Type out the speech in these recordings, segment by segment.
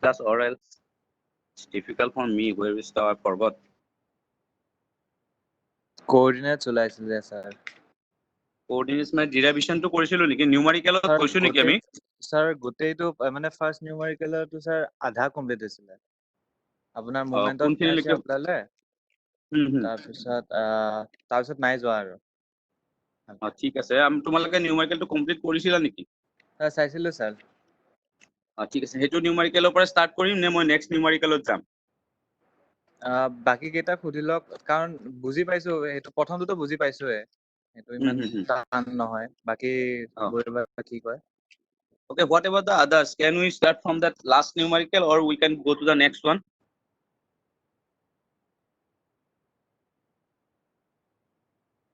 class or else it's difficult for me. Where is the I forgot. কোঅৰ্ডিনেটছ ওলাইছিলে sir Coordinates মানে derivation টো কৰিছিলো নেকি নিউমাৰিকেলত কৈছো নেকি আমি স্যাৰ গোটেইটো মানে ফাৰ্স্ট নিউমাৰিকেলটো স্যাৰ আধা কমপ্লিট হৈছিলে আপোনাৰ মোমেন্ট অফ ইনাৰ্চিয়া ওলালে তাৰপিছত নাই যোৱা আৰু ঠিক আছে তোমালোকে নিউমাৰিকেলটো কমপ্লিট কৰিছিলা নেকি চাইছিলো স্যাৰ ঠিক আছে হেতু নিউমাৰিকেলৰ পৰা ষ্টাৰ্ট কৰিম নে মই নেক্সট নিউমাৰিকেলত যাম বাকি কেইটা খুদিলক কাৰণ বুজি পাইছো হেতু প্ৰথমটো বুজি পাইছোয়ে হেতু ইমান টান নহয় বাকি গৰিবা কি কয় Okay, what about the others? Can we start from that last numerical or we can go to the next one?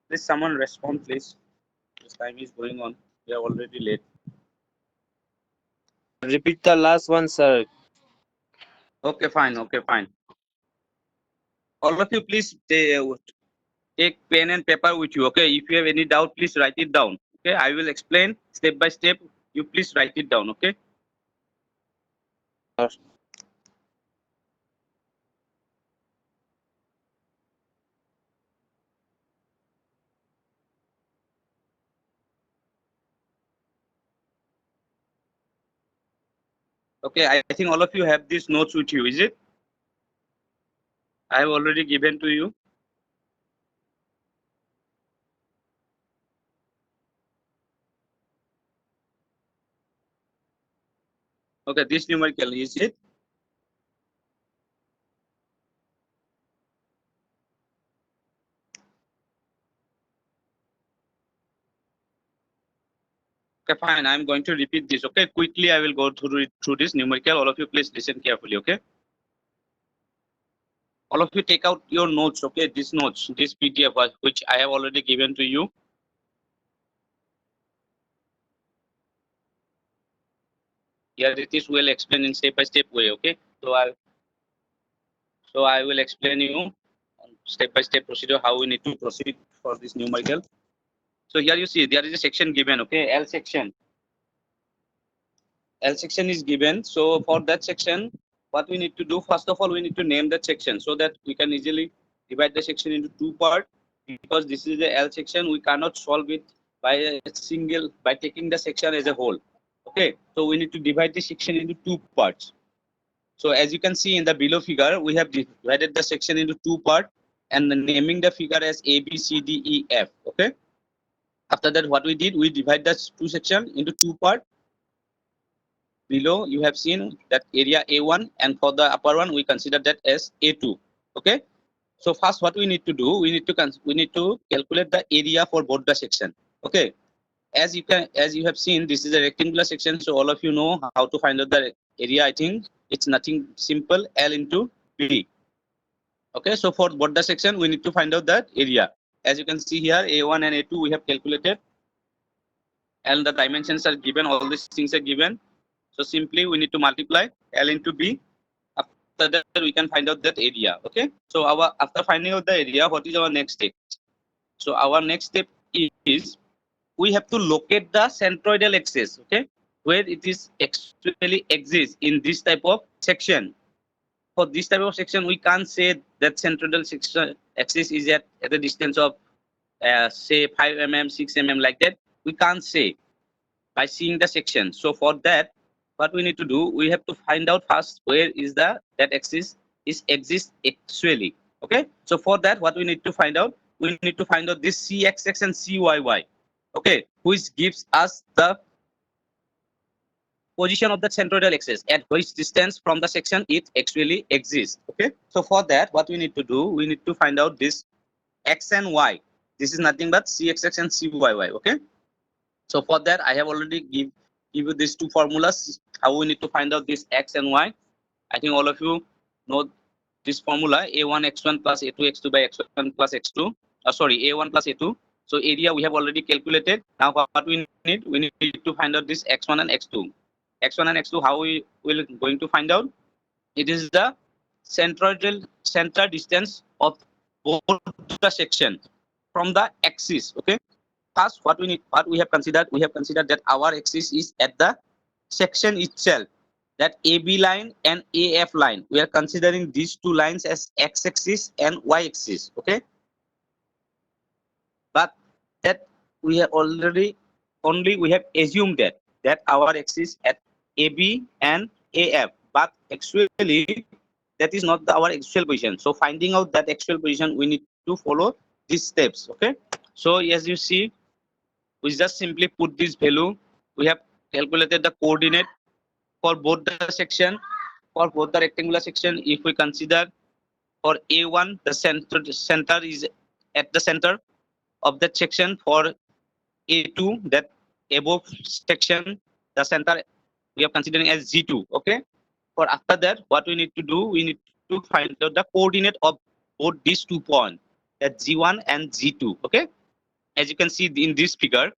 Please someone respond please. This time is going on. We are already late. Repeat the last one, sir. Okay, fine. Okay, fine. All of you please take pen and paper with you. Okay, if you have any doubt, please write it down. Okay, I will explain step by step. You please write it down. Okay. Okay, I think all of you have these notes with you, is it? I have already given to you. Okay, this numerical, is it? Okay, fine. I'm going to repeat this. Okay, quickly I will go through this numerical. All of you please listen carefully. Okay. All of you take out your notes. Okay, this notes, this PDF which I have already given to you. Here it is well explained in step by step way. Okay, so I will explain you step by step procedure how we need to proceed for this numerical. So here you see there is a section given. Okay, L section. L section is given. So for that section, what we need to do, first of all, we need to name that section so that we can easily divide the section into two parts. Because this is the L section, we cannot solve it by taking the section as a whole. Okay, so we need to divide the section into two parts. So as you can see in the below figure, we have divided the section into two parts and naming the figure as A, B, C, D, E, F. Okay. After that, what we did, we divide the two sections into two parts. Below you have seen that area A1 and for the upper one we consider that as A2. Okay, so first what we need to do, we need to calculate the area for both the section. Okay, as you have seen, this is a rectangular section, so all of you know how to find out the area. I think it's nothing simple, L into B. Okay, so for both the section we need to find out that area. As you can see here, A1 and A2 we have calculated and the dimensions are given, all these things are given. So simply we need to multiply L into B. After that we can find out that area. Okay. So after finding out the area, what is our next step? So our next step is we have to locate the centroidal axis. Okay, where it is actually exists in this type of section. For this type of section, we can't say that centroidal axis is at the distance of say 5 mm, 6 mm like that. We can't say by seeing the section. So for that, what we need to do, we have to find out first where is that axis exists actually. Okay, so for that, what we need to find out, we need to find out this CXX and CYY. Okay, which gives us the position of the centroidal axis at which distance from the section it actually exists. Okay, so for that, what we need to do, we need to find out this X and Y. This is nothing but CXX and CYY. Okay, so for that, I have already give you these two formulas, how we need to find out this X and Y. I think all of you know this formula, A1 X1 plus A2 X2 by X1 plus X2. Sorry, A1 plus A2. So area we have already calculated. Now what we need to find out this X1 and X2. X1 and X2, how we will going to find out? It is the central distance of both the section from the axis. Okay. First, we have considered that our axis is at the section itself. that AB line and AF line. We are considering these two lines as x-axis and y-axis. Okay, but that we have already we have assumed that our axis at AB and AF, but actually that is not our actual position. So finding out that actual position, we need to follow these steps. Okay, so as you see, we just simply put this value. We have calculated the coordinate for both the section, for both the rectangular section. If we consider for A1, the center is at the center of that section. For A2, that above section, the center we are considering as G2. Okay, for after that, what we need to do, we need to find out the coordinate of both these 2 points, that G1 and G2. Okay, as you can see in this figure,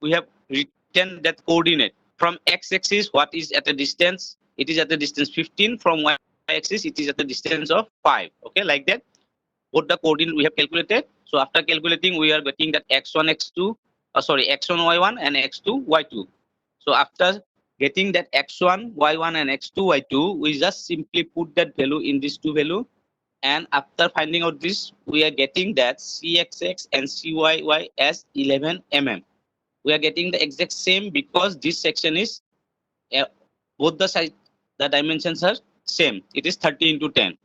we have written that coordinate from x-axis. What is at a distance? It is at the distance 15. From y-axis, it is at the distance of 5. Okay, like that. Both the coordinate we have calculated. So after calculating, we are getting that x1, x2, x1, y1 and x2, y2. So after getting that x1, y1 and x2, y2, we just simply put that value in these two value. And after finding out this, we are getting that cxx and cyy as 11 mm. We are getting the exact same because this section is both the side, the dimensions are same. It is 30 into 10.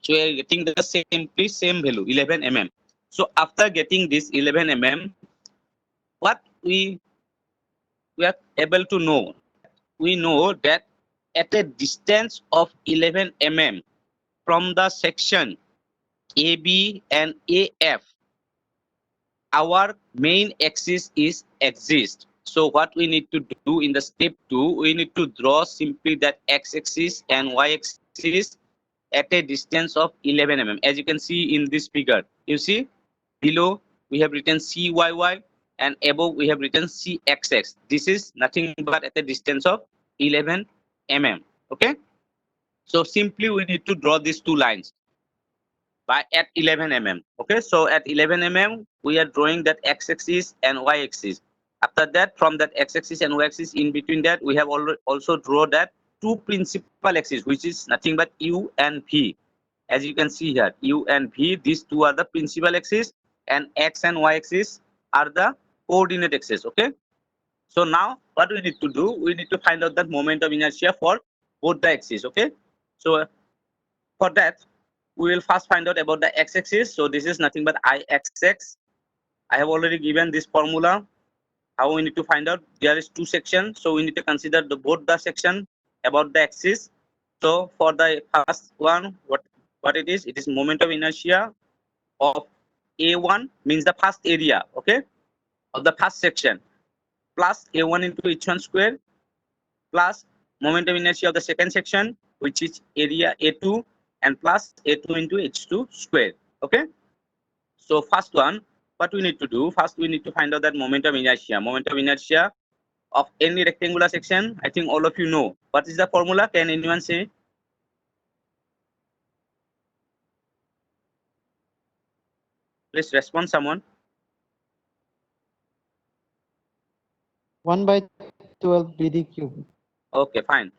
So we are getting the same value, 11 mm. So after getting this 11 mm, what we are able to know, we know that at a distance of 11 mm from the section AB and AF, our main axis is exist. So what we need to do in the step 2, we need to draw simply that x-axis and y-axis at a distance of 11 mm. As you can see in this figure, you see below we have written CYY and above we have written CXX. This is nothing but at a distance of 11 mm. Okay, so simply we need to draw these two lines by at 11 mm. Okay, so at 11 mm we are drawing that x-axis and y-axis. After that, from that x-axis and y-axis, in between that we have also drawn that two principal axes, which is nothing but U and V. As you can see here, U and V, these two are the principal axis, and x and y axis are the coordinate axis. Okay, so now what we need to do, we need to find out the moment of inertia for both the axes. Okay, so for that we will first find out about the x-axis. So this is nothing but Ixx. I have already given this formula. How we need to find out? There is two sections, so we need to consider both the section about the axis. So for the first one, what it is moment of inertia of A1, means the first area, okay, of the first section, plus A1 into h1 square, plus moment of inertia of the second section, which is area A2, and plus A2 into h2 square. Okay, so first one, what we need to do, first we need to find out that moment of inertia of any rectangular section. I think all of you know what is the formula. Can anyone say? Please respond, someone. 1/12 BD cube. Okay, fine.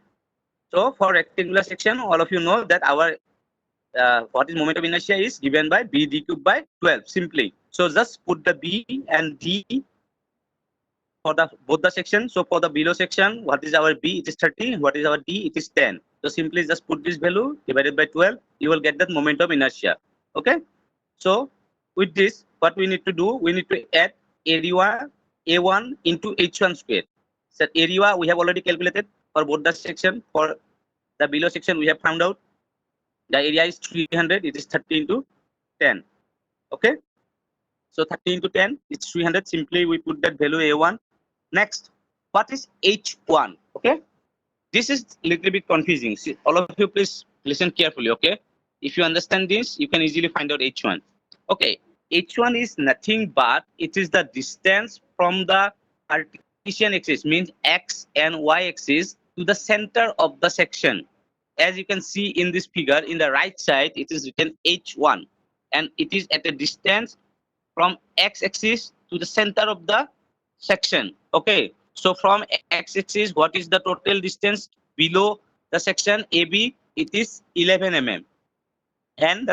So for rectangular section, all of you know that our what is moment of inertia is given by B d cube by 12 simply. So just put the B and D for the both the section. So for the below section, what is our B? It is 30. What is our D? It is 10. So simply just put this value divided by 12. You will get that moment of inertia. Okay. So with this, what we need to do, we need to add area A1 into H1 square. So area we have already calculated for both the section. For the below section, we have found out the area is 300. It is 30 into 10. Okay. So 30 into 10 is 300. Simply we put that value A1. Next, what is H1? Okay. This is a little bit confusing. See, all of you please listen carefully. Okay. If you understand this, you can easily find out H1. Okay. H1 is nothing but it is the distance from the Cartesian axis, means x and y axis, to the center of the section. As you can see in this figure, in the right side, it is written H1, and it is at a distance from x-axis to the center of the section. Okay, so from x-axis, what is the total distance below the section AB, it is 11 mm. And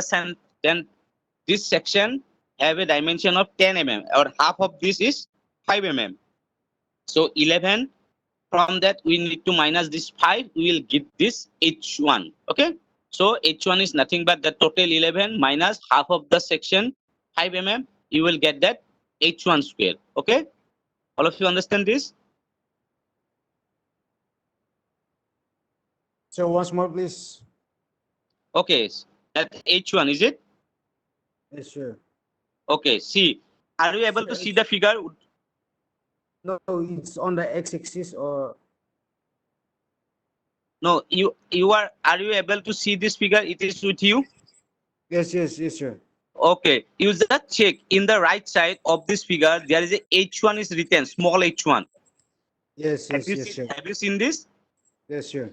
then this section have a dimension of 10 mm, or half of this is 5 mm. So 11, from that we need to minus this 5, we will get this H1. Okay, so H1 is nothing but the total 11 minus half of the section 5 mm, you will get that H1 square. Okay, all of you understand this? So once more, please. Okay, that H1 is it? Yes, sure. Okay, see, are you able to see the figure? No, it's on the x-axis or No, you are you able to see this figure? It is with you. yes, sir. Okay, you just check in the right side of this figure. There is a H1 is written, small H1. Yes, Have you sure. have you seen this? Yes, sure.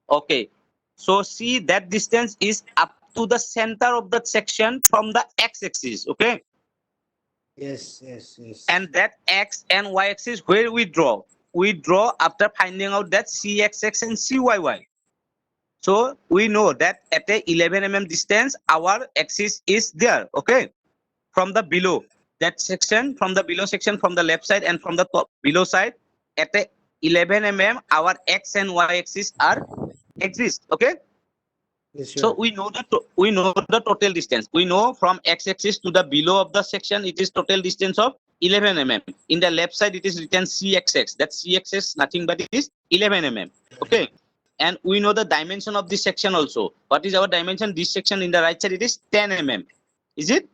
Okay, so see that distance is up to the center of that section from the x-axis. Okay, Yes. and that x and y axis where we draw? We draw after finding out that cxx and cyy. So we know that at a 11 mm distance, our axis is there. Okay, from the below that section, from the below section, from the left side and from the top below side, at a 11 mm, our x and y axis are exist. Okay, Yes, so sure. we know the total distance. We know from x-axis to the below of the section, it is total distance of 11 mm. In the left side, it is written cxx. That cxx nothing but it is 11 mm. Okay, and we know the dimension of this section also. What is our dimension? This section in the right side, it is 10 mm. Is it?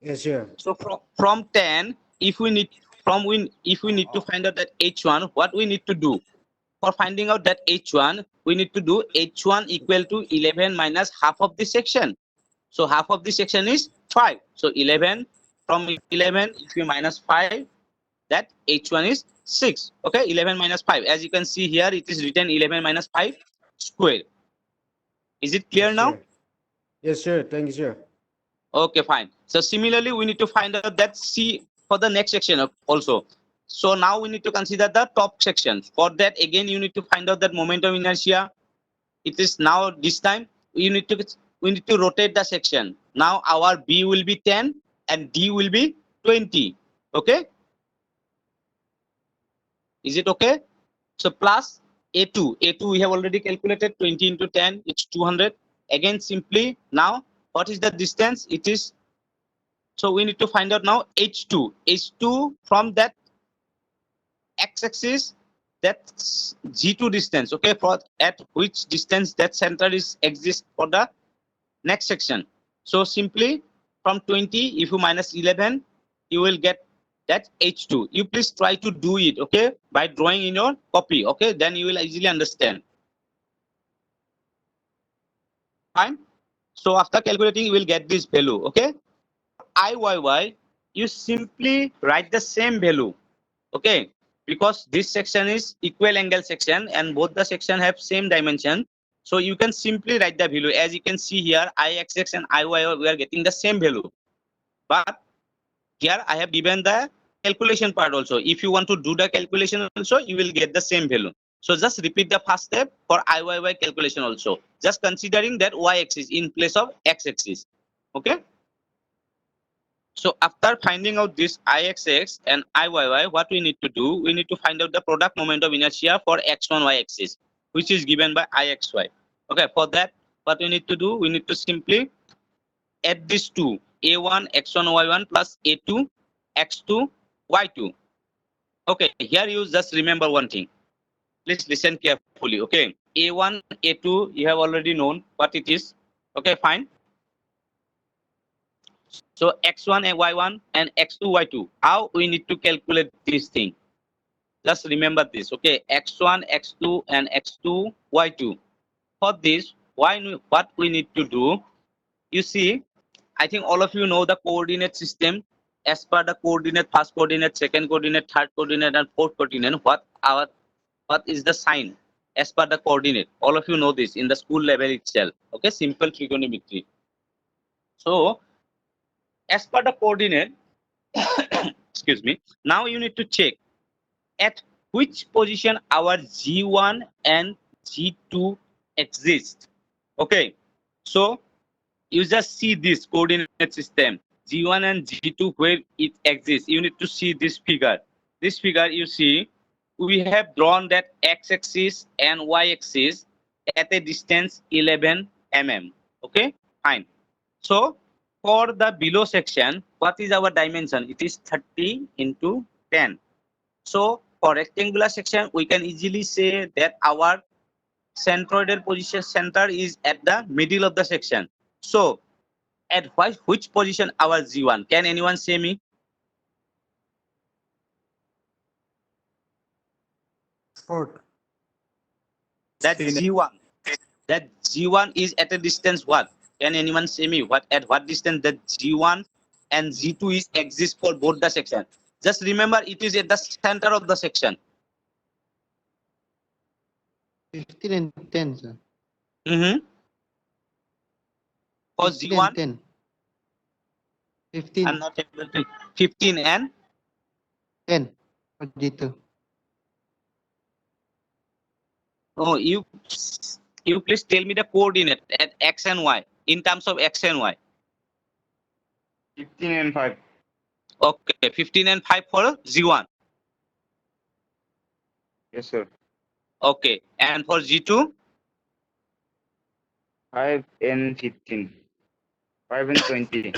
Yes, sure. So from 10, if we need to find out that h1, what we need to do? For finding out that h1, we need to do h1 equal to 11 minus half of this section. So half of this section is 5. So 11, from 11, if you minus 5, that h1 is 6. Okay, 11 minus 5. As you can see here, it is written 11 minus 5 square. Is it clear Yes, now? sure. Yes, sir. Thank you, sir. Okay, fine. So similarly, we need to find out that C for the next section also. So now we need to consider the top section. For that, again, you need to find out that moment of inertia. It is now this time we need to rotate the section. Now our B will be 10 and D will be 20. Okay, is it okay? So plus A2 we have already calculated 20 into 10, it's 200. Again, simply now what is the distance? It is, so we need to find out now H2 from that x-axis, that's G2 distance. Okay, for at which distance that center is exists for the next section. So simply from 20, if you minus 11, you will get that H2. You please try to do it, okay, by drawing in your copy. Okay, then you will easily understand. Fine. So after calculating, you will get this value. Okay, IYY, you simply write the same value. Okay, because this section is equal angle section and both the section have same dimension, so you can simply write the value. As you can see here, ixx and iy, we are getting the same value, but here I have given the calculation part also. If you want to do the calculation also, you will get the same value. So just repeat the first step for IYY calculation also, just considering that y-axis in place of x-axis. Okay, so after finding out this Ixx and Iyy, what we need to do? We need to find out the product moment of inertia for x1 y-axis, which is given by Ixy. Okay, for that, what we need to do? We need to simply add these two, a1 x1 y1 plus a2 x2 y2. Okay, here you just remember one thing. Please listen carefully. Okay, a1 a2 you have already known what it is. Okay, fine. So x1 and y1 and x2 y2, how we need to calculate this thing? Just remember this. Okay, x1 x2 and x2 y2. For this, what we need to do? You see, I think all of you know the coordinate system. As per the coordinate, first coordinate, second coordinate, third coordinate, and fourth coordinate, what is the sign as per the coordinate? All of you know this in the school level itself. Okay, simple trigonometry. So as per the coordinate, excuse me, now you need to check at which position our G1 and G2 exists. Okay, so you just see this coordinate system G1 and G2 where it exists. You need to see this figure. This figure you see, we have drawn that x-axis and y-axis at a distance 11 mm. Okay, fine. So for the below section, what is our dimension? It is 30 into 10. So for rectangular section, we can easily say that our centroidal position center is at the middle of the section. So at which position our G1? Can anyone say me? Fourth. That G1 is at a distance what? Can anyone say me at what distance that G1 and G2 is exist for both the section? Just remember it is at the center of the section. 15 and 10, sir. For 15 and G1, 10. 15, I'm not able to. 15 and 10 for G2. oh, you please tell me the coordinate at x and y in terms of x and y. 15 and 5. Okay, 15 and 5 for G1. Yes, sir. Okay, and for G2, 5 and 15. 5 and 20.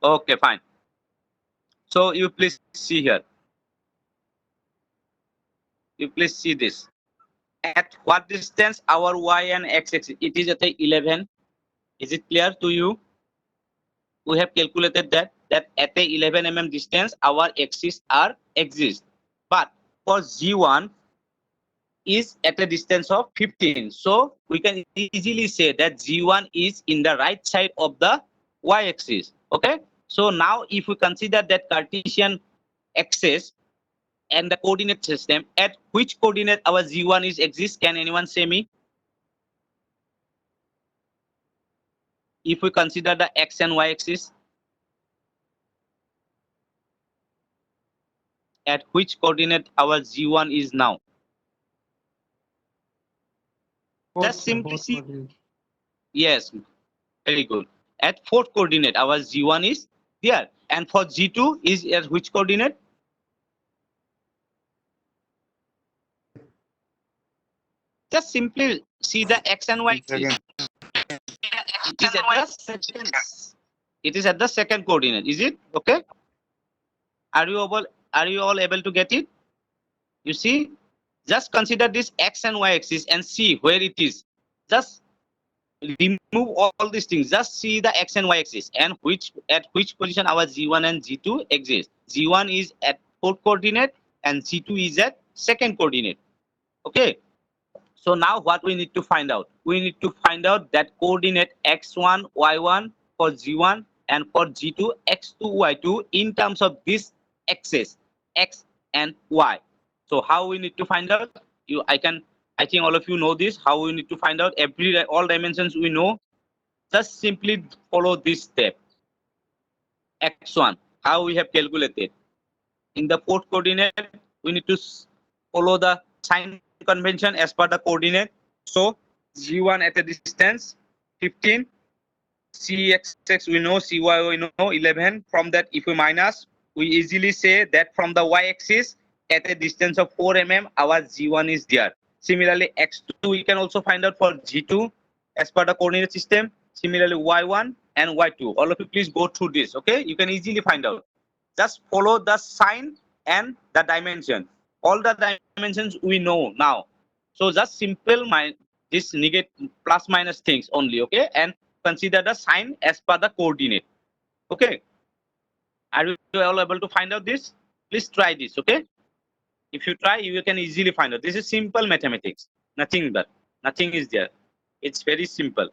okay, fine. So you please see here. You please see this. At what distance our y and x axis? It is at 11. Is it clear to you? We have calculated that at a 11 mm distance our axis are exist. But for G1 is at a distance of 15. So we can easily say that G1 is in the right side of the y axis. Okay. So now if we consider that Cartesian axis and the coordinate system, at which coordinate our G1 is exists? Can anyone say me? If we consider the x and y axis, at which coordinate our G1 is now? Just simply Fourth see. coordinate. Yes, very good. At fourth coordinate, our G1 is there. And for G2 is at which coordinate? Just simply see the x and y axis. It is at the second. It is at the second coordinate. Is it okay? Are you all able to get it? You see, just consider this x and y axis and see where it is. Just remove all these things. Just see the x and y axis and at which position our G1 and G2 exist. G1 is at fourth coordinate and G2 is at second coordinate. Okay. So now what we need to find out? We need to find out that coordinate x1, y1 for G1 and for G2, x2, y2 in terms of this axis, x and y. So how we need to find out? I think all of you know this. How we need to find out all dimensions we know. Just simply follow this step. X1, how we have calculated. In the fourth coordinate, we need to follow the sign convention as per the coordinate. So G1 at a distance 15, Cx we know, Cy we know 11. From that, if we minus, we easily say that from the y-axis at a distance of 4 mm, our G1 is there. Similarly, x2 we can also find out for G2 as per the coordinate system. Similarly, y1 and y2. All of you please go through this. Okay, you can easily find out. Just follow the sign and the dimension. All the dimensions we know now. So just simple this negative plus minus things only. Okay, and consider the sign as per the coordinate. Okay, are you all able to find out this? Please try this. Okay, if you try, you can easily find out. This is simple mathematics. Nothing is there. It's very simple.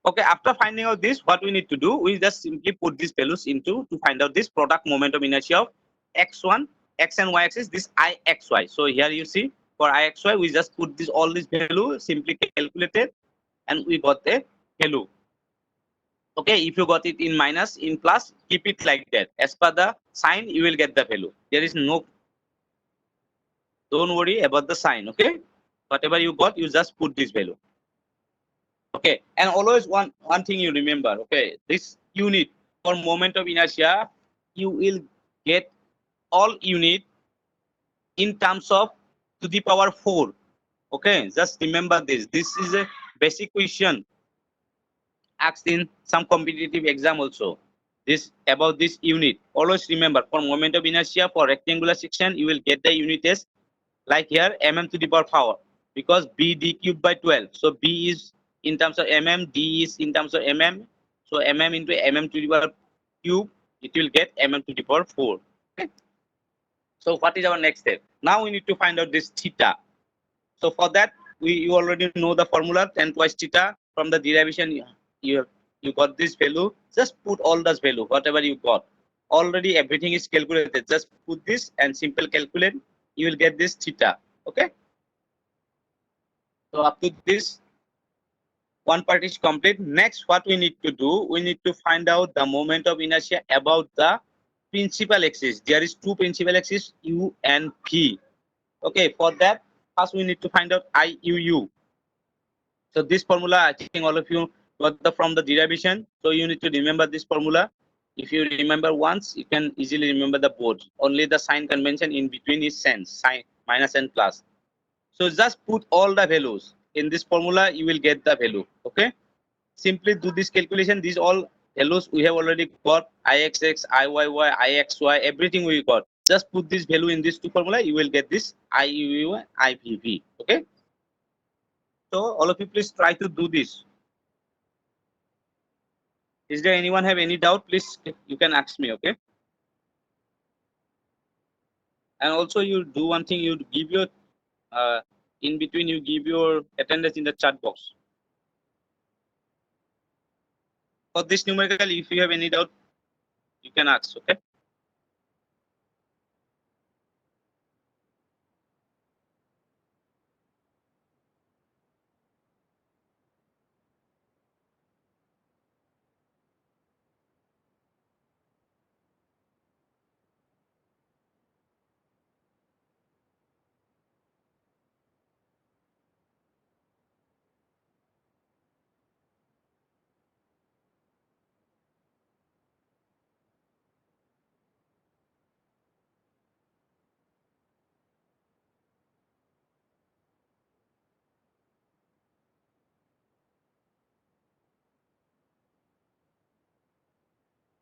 Okay, after finding out this, what we need to do, we just simply put these values to find out this product moment of inertia of x1, x and y axis, this ixy. So here you see for ixy, we just put all these values, simply calculated, and we got the value. Okay, if you got it in minus, in plus, keep it like that. As per the sign, you will get the value. There is no, don't worry about the sign. Okay, whatever you got, you just put this value. Okay, and always one thing you remember. Okay, this unit for moment of inertia, you will get all unit in terms of to the power 4. Okay, just remember this. This is a basic question asked in some competitive exam also. This about this unit. Always remember, for moment of inertia for rectangular section, you will get the unit as like here mm to the power 4, because b d cubed by 12. So b is in terms of mm, d is in terms of mm. So mm into mm to the power cube, it will get mm to the power 4. Okay. So what is our next step? Now we need to find out this theta. So for that, you already know the formula, 10 twice theta. From the derivation, you got this value. Just put all those value, whatever you got. Already everything is calculated. Just put this and simple calculate. You will get this theta. Okay. So up to this, one part is complete. Next, what we need to do, we need to find out the moment of inertia about the principal axis. There is two principal axes, U and V. Okay, for that, first we need to find out IUU. So this formula, I think all of you got from the derivation. So you need to remember this formula. If you remember once, you can easily remember the board. Only the sign convention in between is sense, sign minus and plus. So just put all the values in this formula, you will get the value. Okay. Simply do this calculation. These all values we have already got, IXX, IYY, IXY, everything we got. Just put this value in this two formula, you will get this IUU, IVV. Okay. So all of you please try to do this. Is there anyone have any doubt? Please, you can ask me. Okay. And also you do one thing, you give your in between, you give your attendance in the chat box. For this numerical, if you have any doubt, you can ask. Okay.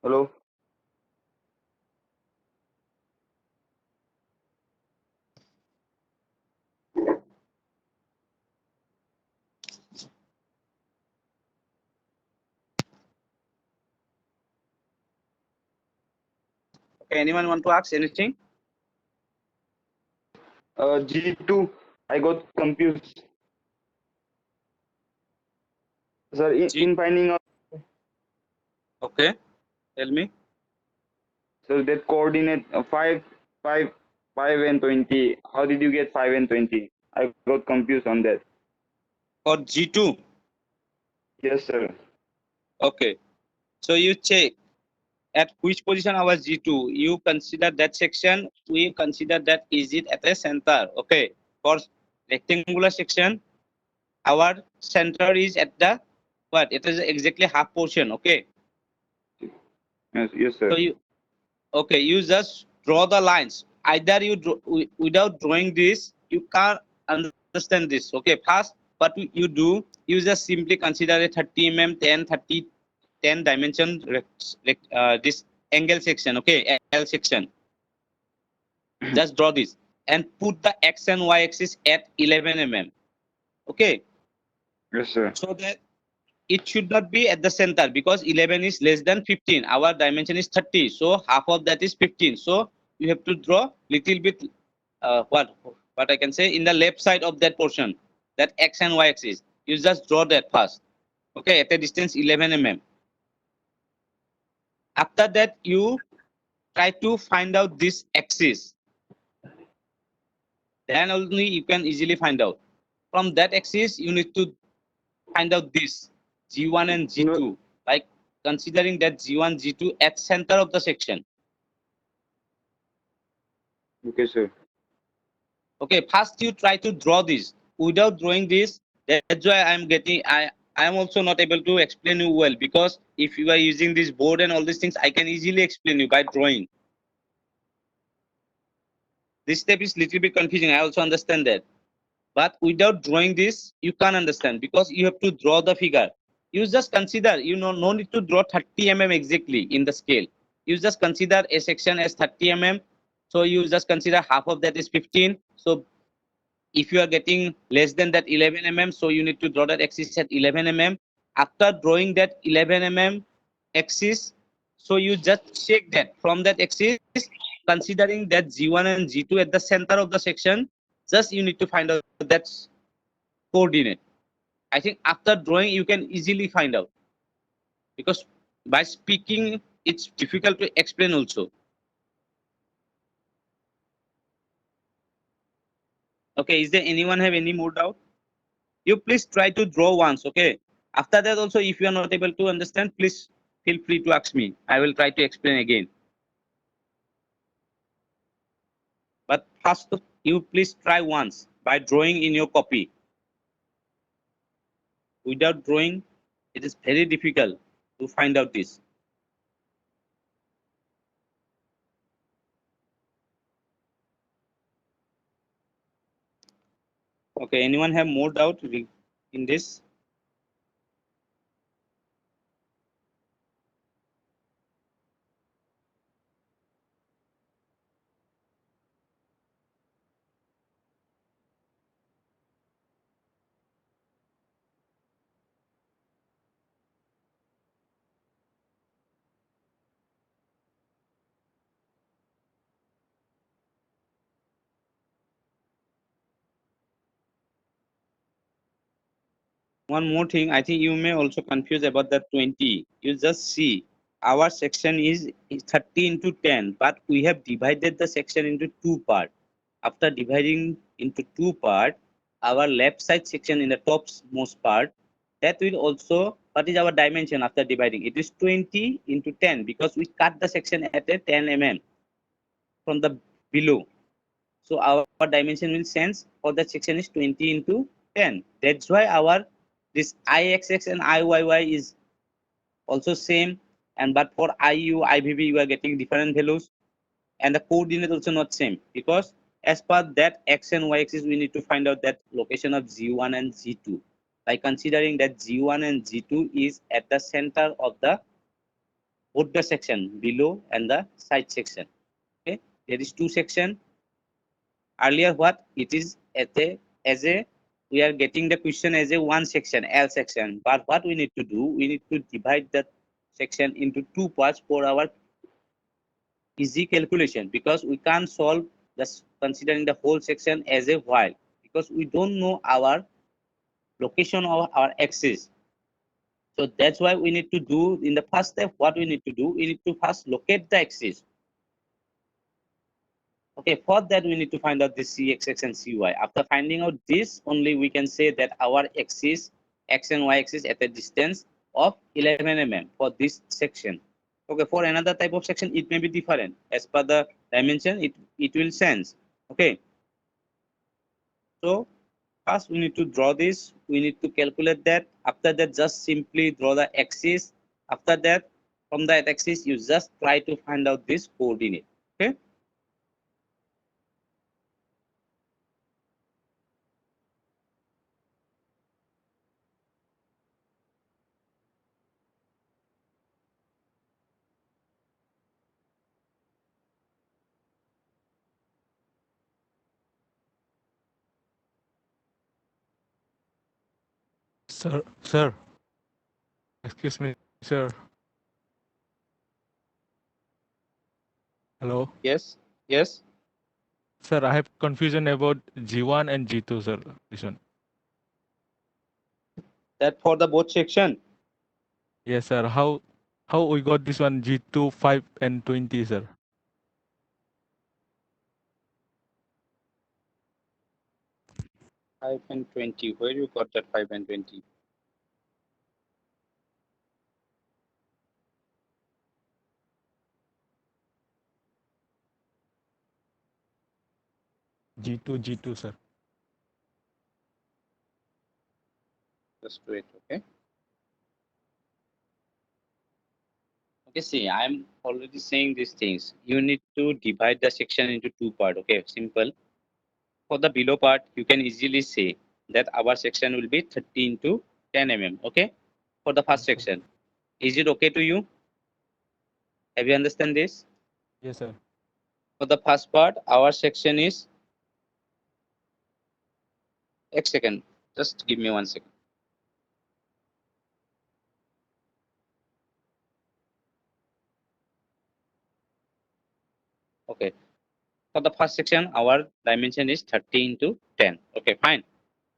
Hello. Okay. Anyone want to ask anything? G2, I got confused. Sir, in finding out, Okay. Tell me. so that coordinate 5, 5, 5 and 20. How did you get 5 and 20? I got confused on that. For G2. Yes, sir. Okay. So you check at which position our G2. You consider that section. We consider that is it at a center. Okay. For rectangular section, our center is at the what? It is exactly half portion. Okay. Yes, sir. So you okay. You just draw the lines. Either you draw, without drawing this, you can't understand this. Okay. First, what you do, you just simply consider a 30 mm, 10, 30, 10 dimension this angle section. Okay, L section. Just draw this and put the x and y axis at 11 mm. Okay, Yes, sir. so that it should not be at the center, because 11 is less than 15. Our dimension is 30, so half of that is 15. So you have to draw little bit what I can say in the left side of that portion, that x and y axis. You just draw that first. Okay, at a distance 11 mm. After that, you try to find out this axis. Then only you can easily find out. From that axis, you need to find out this G1 and G2, like considering that G1, G2 at center of the section. Okay, sir. Okay, first you try to draw this. without drawing this, that's why I am also not able to explain you well, because if you are using this board and all these things, I can easily explain you by drawing. This step is little bit confusing. I also understand that. But without drawing this, you can't understand, because you have to draw the figure. You just consider, no need to draw 30 mm exactly in the scale. You just consider a section as 30 mm. So you just consider half of that is 15. So if you are getting less than that 11 mm, so you need to draw that axis at 11 mm. After drawing that 11 mm axis, so you just check that from that axis, considering that G1 and G2 at the center of the section, just you need to find out that coordinate. I think after drawing, you can easily find out, because by speaking, it's difficult to explain also. Okay, is there anyone have any more doubt? You please try to draw once, okay? After that also, if you are not able to understand, please feel free to ask me. I will try to explain again. But first, you please try once by drawing in your copy. Without drawing, it is very difficult to find out this. Okay, anyone have more doubt in this? One more thing, I think you may also confuse about the 20. You just see our section is 30 into 10, but we have divided the section into two parts. After dividing into two parts, our left side section in the topmost part, that will also, what is our dimension after dividing? It is 20 into 10, because we cut the section at a 10 mm from the below. So our dimension will sense for that section is 20 into 10. That's why our this IXX and IYY is also same. And but for IU, IVV, you are getting different values. And the coordinate also not same, because as per that X and Y axis, we need to find out that location of G1 and G2 by considering that G1 and G2 is at the center of the both the section below and the side section. Okay, there is two section. Earlier what it is as a we are getting the question as a one section, L section, but what we need to do, we need to divide that section into two parts for our easy calculation, because we can't solve just considering the whole section as a while, because we don't know our location of our axis. So that's why we need to do in the first step, what we need to do, we need to first locate the axis. Okay, for that we need to find out the CXX and CY. After finding out this, only we can say that our axis, X and Y axis at a distance of 11 mm for this section. Okay, for another type of section, it may be different. As per the dimension, it will sense. Okay. So first we need to draw this. We need to calculate that. After that, just simply draw the axis. After that, from that axis, you just try to find out this coordinate. Okay. Sir, excuse me, sir. Hello, Yes. Yes. sir. I have confusion about G1 and G2, sir. This one. That for the both section. Yes, sir. How we got this one G2 5 and 20, sir? 5 and 20. Where you got that 5 and 20? G2, sir. Just wait, okay? Okay, see, I'm already saying these things. You need to divide the section into two parts, okay? Simple. For the below part, you can easily say that our section will be 30 into 10 mm, okay? For the first Yes, sir. section. Is it okay to you? Have you understand this? Yes, sir. For the first part, our section is X second. Just give me 1 second. Okay. For the first section, our dimension is 30 into 10. Okay, fine.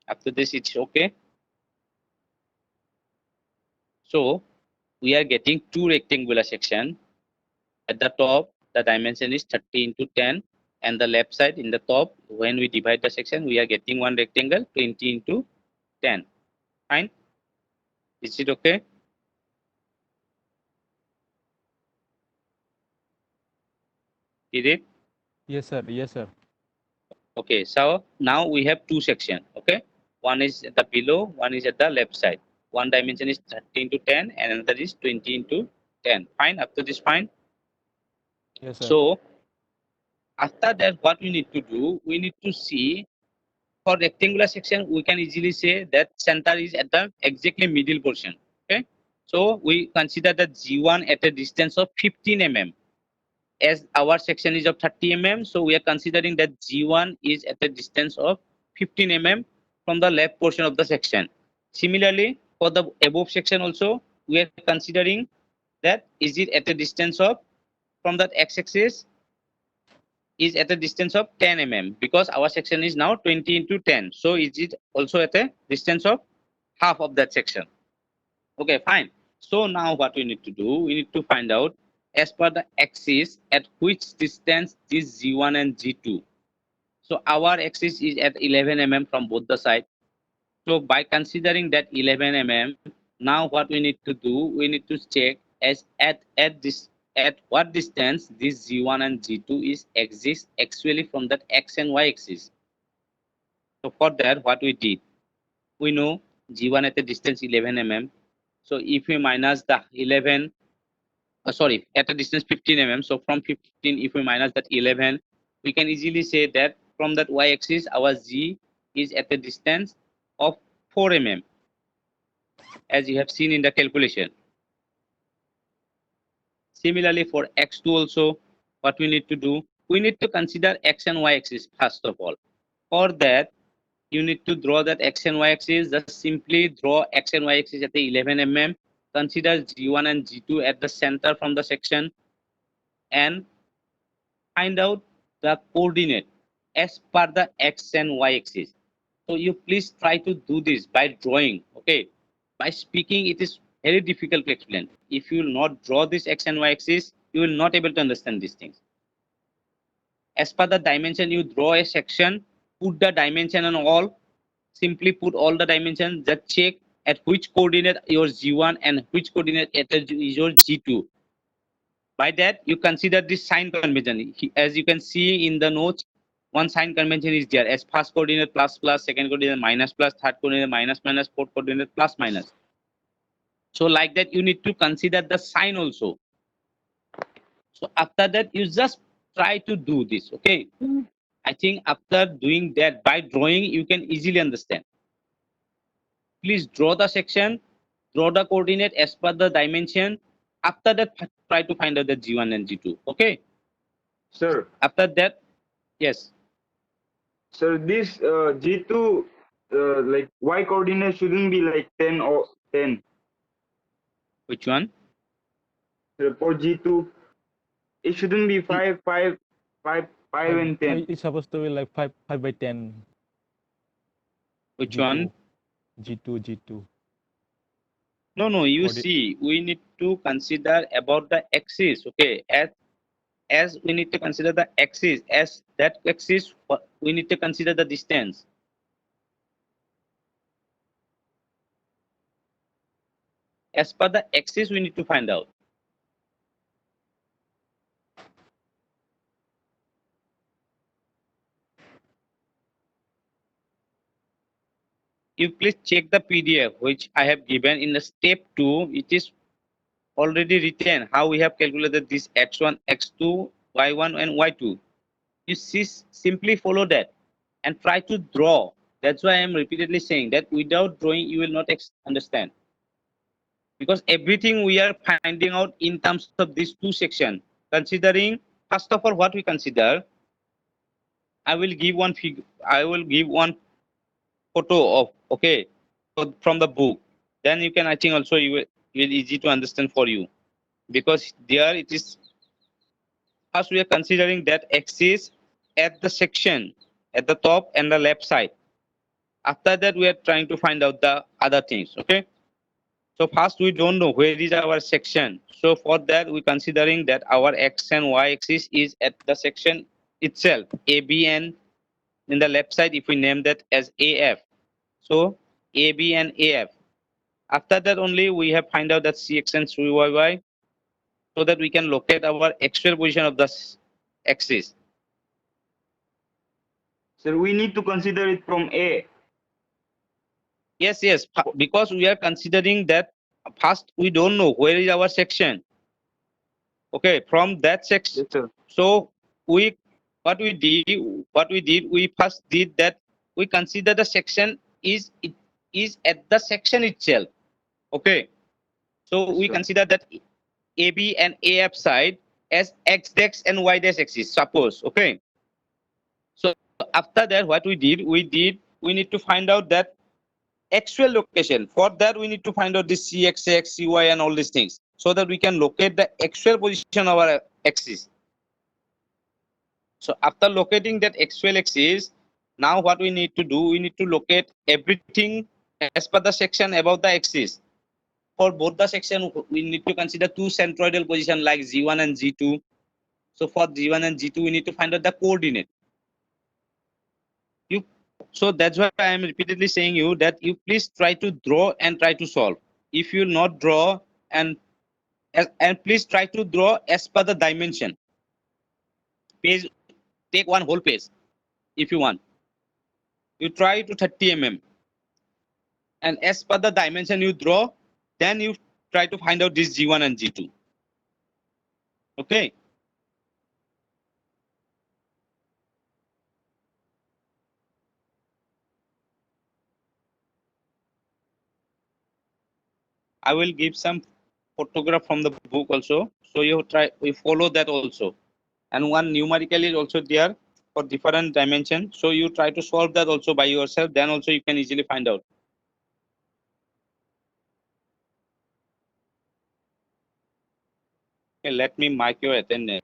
After this, it's okay. So we are getting two rectangular section. At the top, the dimension is 30 into 10, and the left side in the top, when we divide the section, we are getting one rectangle 20 into 10. Fine. Is it okay? Is it? Yes, sir. Yes, sir. Okay. So now we have two sections. Okay. One is at the below, one is at the left side. One dimension is 30 into 10, and another is 20 into 10. Fine. After this, fine. Yes, sir. So after that, what we need to do, we need to see for rectangular section, we can easily say that center is at the exactly middle portion. Okay. So we consider the G1 at a distance of 15 mm. As our section is of 30 mm, so we are considering that G1 is at a distance of 15 mm from the left portion of the section. Similarly, for the above section also, we are considering that is it at a distance of from that x-axis is at a distance of 10 mm because our section is now 20 into 10. So is it also at a distance of half of that section? Okay, fine. So now what we need to do, we need to find out as per the axis at which distance this G1 and G2. So our axis is at 11 mm from both the sides. So by considering that 11 mm, now what we need to do, we need to check as at what distance this G1 and G2 is exist actually from that X and Y axis. So for that, what we did, we know G1 at a distance 11 mm. So if we minus the 11, sorry, at a distance 15 mm. So from 15, if we minus that 11, we can easily say that from that Y axis, our G is at a distance of 4 mm, as you have seen in the calculation. Similarly, for x2 also, what we need to do, we need to consider x and y axis first of all. For that, you need to draw that x and y axis. Just simply draw x and y axis at the 11 mm. Consider G1 and G2 at the center from the section and find out the coordinate as per the x and y axis. So you please try to do this by drawing. Okay, by speaking it is very difficult to explain. If you will not draw this x and y axis, you will not able to understand these things. As per the dimension, you draw a section, put the dimension and all, simply put all the dimensions, just check at which coordinate your G1 and which coordinate is your G2. By that, you consider this sign convention. As you can see in the notes, one sign convention is there as first coordinate plus plus, second coordinate minus plus, third coordinate minus minus, fourth coordinate plus minus. So like that, you need to consider the sign also. So after that, you just try to do this. Okay. I think after doing that by drawing, you can easily understand. Please draw the section, draw the coordinate as per the dimension. After that, try to find out the G1 and G2. Okay. Sir, After that, yes. sir, this G2 like y coordinate shouldn't be like 10 or 10. Which one? For G2, it shouldn't be 5, 5, 5, 5 and 10. It's supposed to be like 5 by 10. Which G2. one? G2. No. You What see, we need to consider about the axis. Okay, as we need to consider the axis, as that axis, we need to consider the distance. As per the axis, we need to find out. you please check the PDF which I have given in the step 2. It is already written how we have calculated this x1, x2, y1 and y2. You see, simply follow that and try to draw. That's why I am repeatedly saying that without drawing you will not understand, because everything we are finding out in terms of these two sections. Considering first of all what we consider, I will give one figure. I will give one photo of, okay, from the book. Then you can, I think also you will easy to understand for you, because there it is. First we are considering that axis at the section at the top and the left side. After that we are trying to find out the other things. Okay, so first we don't know where is our section, so for that we considering that our x and y axis is at the section itself, AB, and in the left side if we name that as AF, so AB and AF. After that only we have find out that CX and CYY, so that we can locate our actual position of the axis. Sir, we need to consider it from A. Yes, because we are considering that first we don't know where is our section. Okay, from that section. Yes, sir. So we we first did that we consider the section is it is at the section itself. Okay, so Yes, we sir. consider that AB and AF side as x dash and y dash axis. Suppose, okay. So after that, what we we need to find out that actual location. For that, we need to find out the CXX, CY, and all these things, so that we can locate the actual position of our axis. So after locating that actual axis, now what we need to do, we need to locate everything as per the section above the axis. For both the section, we need to consider two centroidal position like G1 and G2. So for G1 and G2, we need to find out the coordinate. So that's why I am repeatedly saying you that you please try to draw and try to solve. If you not draw and please try to draw as per the dimension. Page, take one whole page if you want. You try to 30 mm, and as per the dimension you draw, then you try to find out this G1 and G2. Okay. I will give some photograph from the book also. So we follow that also. And one numerical is also there for different dimension. So you try to solve that also by yourself. Then also you can easily find out. Okay, let me mark your attendance.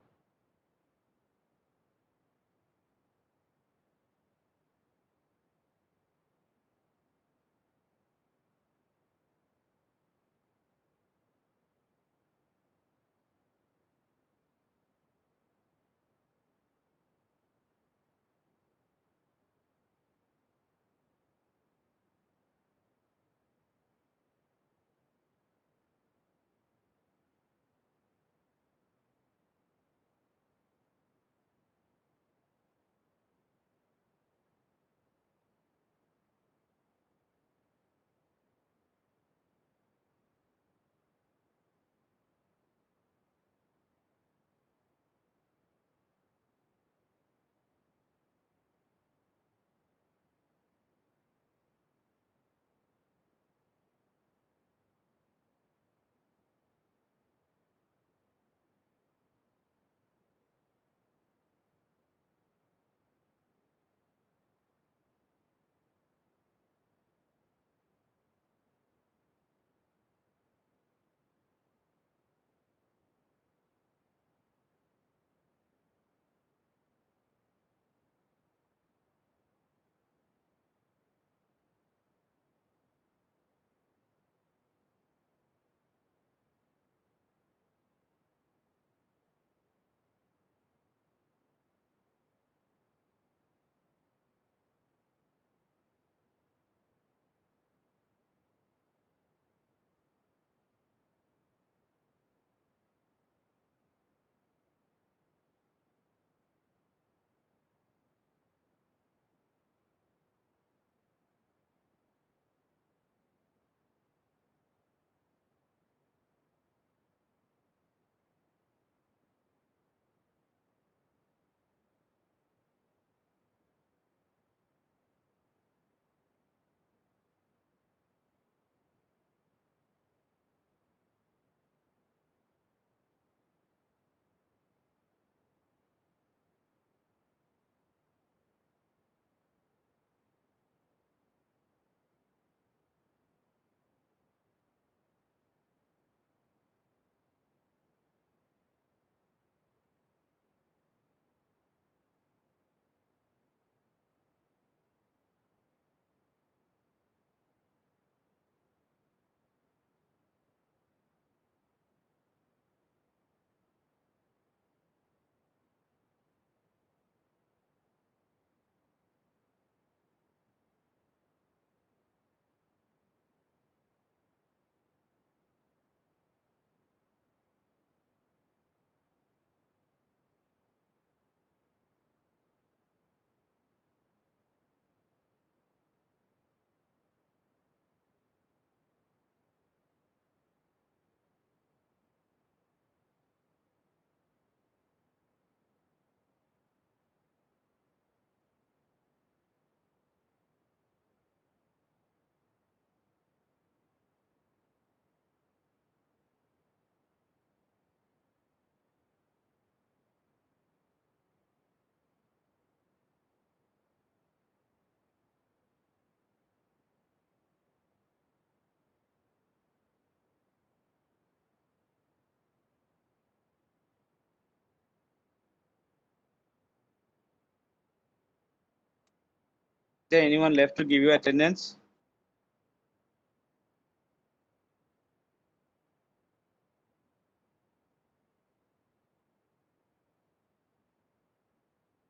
there anyone left to give you attendance?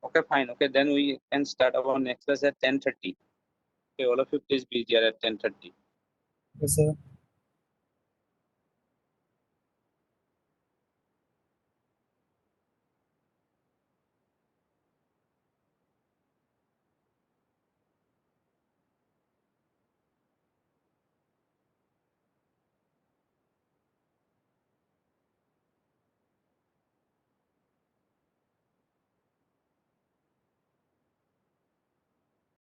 Okay, fine. Okay, then we can start our next class at 10:30. Okay, all of you please be there at 10:30. Yes, sir.